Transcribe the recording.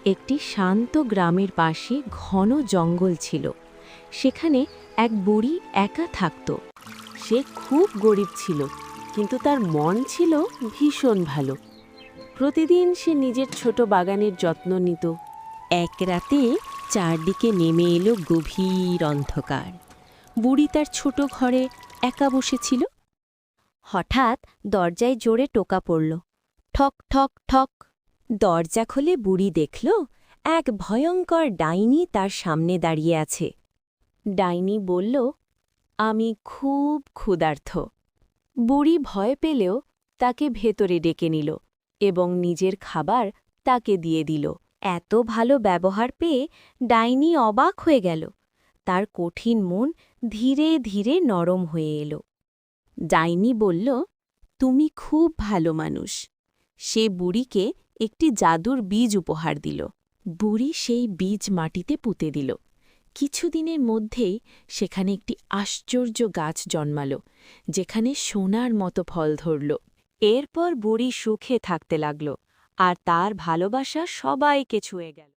একটি শান্ত গ্রামের পাশে ঘন জঙ্গল ছিল। সেখানে এক বুড়ি একা থাকত। সে খুব গরিব ছিল, কিন্তু তার মন ছিল ভীষণ ভালো। প্রতিদিন সে নিজের ছোট বাগানের যত্ন নিত। এক রাতে চারদিকে নেমে এলো গভীর অন্ধকার। বুড়ি তার ছোট ঘরে একা বসেছিল। হঠাৎ দরজায় জোরে টোকা পড়ল। ঠক ঠক ঠক। দরজা খুলে বুড়ি দেখল এক ভয়ঙ্কর ডাইনি তার সামনে দাঁড়িয়ে আছে। ডাইনি বলল, আমি খুব ক্ষুধার্ত। বুড়ি ভয় পেলেও তাকে ভেতরে ডেকে নিল এবং নিজের খাবার তাকে দিয়ে দিল। এত ভালো ব্যবহার পেয়ে ডাইনি অবাক হয়ে গেল। তার কঠিন মন ধীরে ধীরে নরম হয়ে এলো। ডাইনি বলল, তুমি খুব ভালো মানুষ। সে বুড়িকে একটি জাদুর বীজ উপহার দিল। বুড়ি সেই বীজ মাটিতে পুঁতে দিল। কিছুদিনের মধ্যেই সেখানে একটি আশ্চর্য গাছ জন্মাল, যেখানে সোনার মতো ফল ধরল। এরপর বুড়ি সুখে থাকতে লাগল, আর তার ভালোবাসা সবাইকে ছুঁয়ে গেল।